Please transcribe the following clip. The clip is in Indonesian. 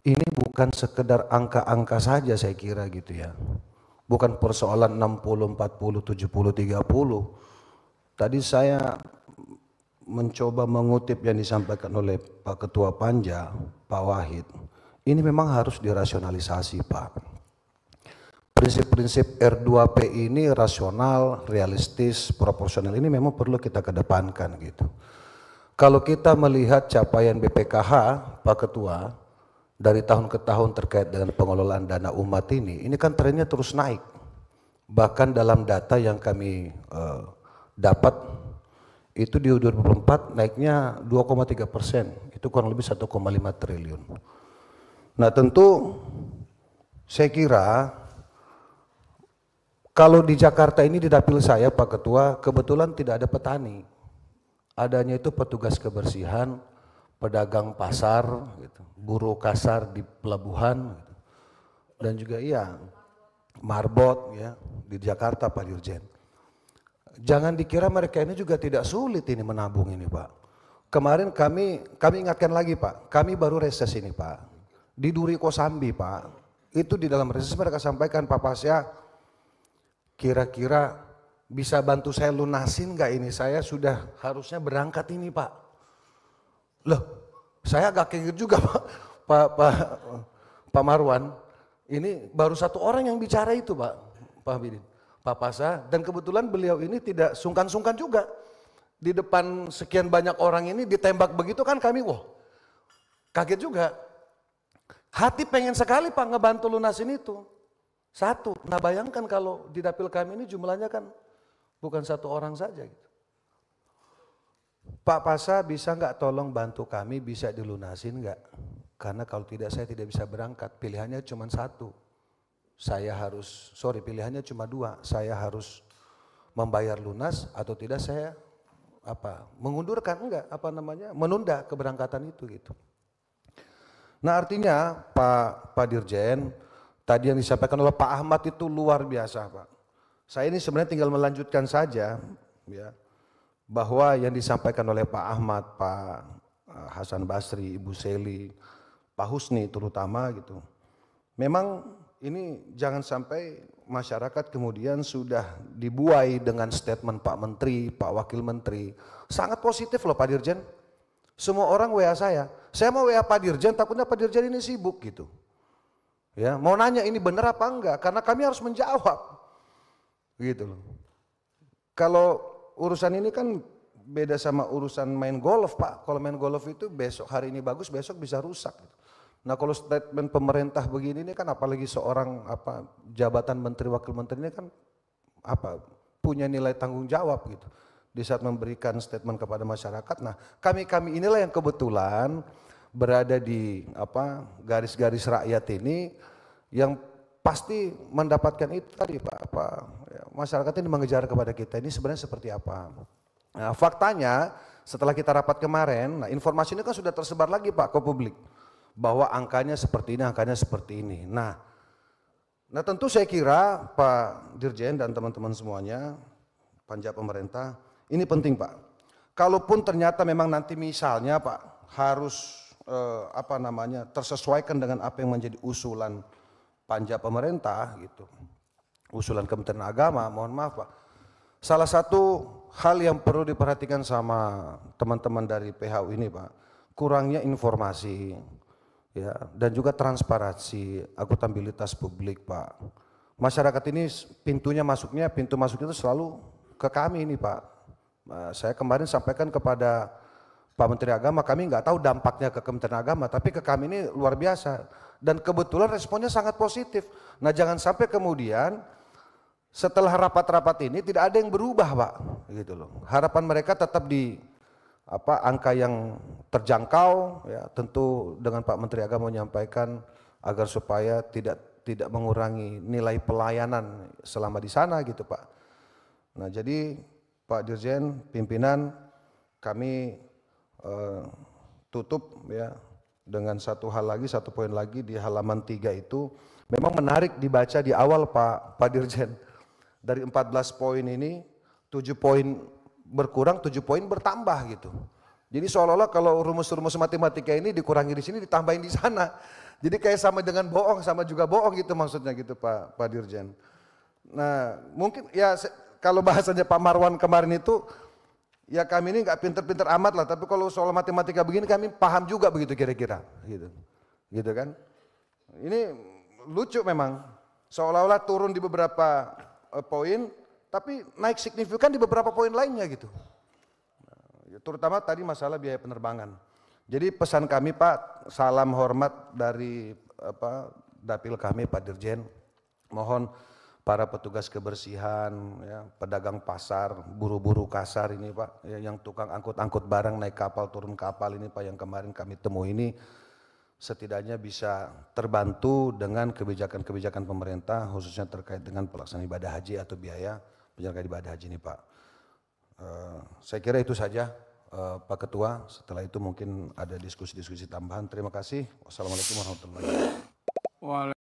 Ini bukan sekedar angka-angka saja saya kira gitu ya. Bukan persoalan 60, 40, 70, 30. Tadi saya mencoba mengutip yang disampaikan oleh Pak Ketua Panja, Pak Wahid. Ini memang harus dirasionalisasi, Pak. Prinsip-prinsip R2P ini rasional, realistis, proporsional ini memang perlu kita kedepankan gitu. Kalau kita melihat capaian BPKH, Pak Ketua, dari tahun ke tahun terkait dengan pengelolaan dana umat ini kan trennya terus naik. Bahkan dalam data yang kami dapat itu di 2024 naiknya 2,3%, itu kurang lebih 1,5 triliun. Nah tentu saya kira kalau di Jakarta ini di dapil saya Pak Ketua kebetulan tidak ada petani, adanya itu petugas kebersihan, pedagang pasar, gitu, buruh kasar di pelabuhan, gitu. Dan juga iya marbot ya di Jakarta Pak Dirjen. Jangan dikira mereka ini juga tidak sulit ini menabung ini Pak. Kemarin kami ingatkan lagi Pak, kami baru reses ini Pak, di Duri Kosambi Pak, itu di dalam reses mereka sampaikan Pak Pasya, kira-kira bisa bantu saya lunasin nggak ini, saya sudah harusnya berangkat ini Pak. Loh, saya agak kaget juga Pak Marwan. Ini baru satu orang yang bicara itu Pak Habibin, Pak Pasa, dan kebetulan beliau ini tidak sungkan-sungkan juga. Di depan sekian banyak orang ini ditembak begitu kan kami, wah kaget juga. Hati pengen sekali Pak ngebantu lunasin itu. Satu, nah bayangkan kalau di dapil kami ini jumlahnya kan bukan satu orang saja gitu. Pak Pasa bisa nggak tolong bantu kami bisa dilunasin nggak? Karena kalau tidak saya tidak bisa berangkat, pilihannya cuma satu. Pilihannya cuma dua, saya harus membayar lunas atau tidak saya mengundurkan menunda keberangkatan itu gitu. Nah artinya Pak Dirjen, tadi yang disampaikan oleh Pak Ahmad itu luar biasa Pak. Saya ini sebenarnya tinggal melanjutkan saja ya, bahwa yang disampaikan oleh Pak Ahmad, Pak Hasan Basri, Ibu Seli, Pak Husni terutama gitu. Memang ini jangan sampai masyarakat kemudian sudah dibuai dengan statement Pak Menteri, Pak Wakil Menteri. Sangat positif loh Pak Dirjen. Semua orang WA saya mau WA Pak Dirjen, takutnya Pak Dirjen ini sibuk gitu. Ya, mau nanya ini benar apa enggak, karena kami harus menjawab. Gitu loh. Kalau urusan ini kan beda sama urusan main golf Pak. Kalau main golf itu besok hari ini bagus, besok bisa rusak. Nah kalau statement pemerintah begini ini kan apalagi seorang jabatan menteri wakil menteri ini kan punya nilai tanggung jawab gitu. Di saat memberikan statement kepada masyarakat. Nah kami inilah yang kebetulan berada di garis-garis rakyat ini yang pasti mendapatkan itu tadi Pak, masyarakat ini mengejar kepada kita ini sebenarnya seperti apa. Nah, faktanya setelah kita rapat kemarin, nah informasi ini kan sudah tersebar lagi Pak ke publik bahwa angkanya seperti ini, angkanya seperti ini. Nah tentu saya kira Pak Dirjen dan teman-teman semuanya, panja pemerintah, ini penting Pak. Kalaupun ternyata memang nanti misalnya Pak harus tersesuaikan dengan apa yang menjadi usulan panja pemerintah gitu, usulan Kementerian Agama, mohon maaf Pak. Salah satu hal yang perlu diperhatikan sama teman-teman dari PHU ini Pak, kurangnya informasi ya dan juga transparansi, akuntabilitas publik Pak. Masyarakat ini pintu masuk itu selalu ke kami ini Pak. Saya kemarin sampaikan kepada Pak Menteri Agama, kami nggak tahu dampaknya ke Kementerian Agama, tapi ke kami ini luar biasa. Dan kebetulan responnya sangat positif. Nah jangan sampai kemudian setelah rapat-rapat ini tidak ada yang berubah Pak, gitu loh. Harapan mereka tetap di angka yang terjangkau, ya tentu dengan Pak Menteri Agama menyampaikan agar supaya tidak mengurangi nilai pelayanan selama di sana gitu Pak. Nah jadi Pak Dirjen, pimpinan, kami tutup ya dengan satu poin lagi di halaman 3 itu memang menarik dibaca di awal Pak Dirjen. Dari 14 poin ini 7 poin berkurang, 7 poin bertambah gitu. Jadi seolah-olah kalau rumus-rumus matematika ini dikurangi di sini ditambahin di sana. Jadi kayak sama dengan bohong, sama juga bohong gitu maksudnya gitu Pak Dirjen. Nah mungkin ya kalau bahasanya Pak Marwan kemarin itu, ya kami ini nggak pinter-pinter amat lah, tapi kalau soal matematika begini kami paham juga begitu kira-kira, gitu kan. Ini lucu memang, seolah-olah turun di beberapa poin, tapi naik signifikan di beberapa poin lainnya gitu. Terutama tadi masalah biaya penerbangan. Jadi pesan kami Pak, salam hormat dari dapil kami Pak Dirjen, mohon para petugas kebersihan, ya, pedagang pasar, buru-buru kasar ini Pak, ya, yang tukang angkut-angkut barang naik kapal turun kapal ini Pak yang kemarin kami temui ini, setidaknya bisa terbantu dengan kebijakan-kebijakan pemerintah khususnya terkait dengan pelaksanaan ibadah haji atau biaya penyelenggaraan ibadah haji ini Pak. Saya kira itu saja Pak Ketua, setelah itu mungkin ada diskusi-diskusi tambahan. Terima kasih. Wassalamualaikum warahmatullahi wabarakatuh.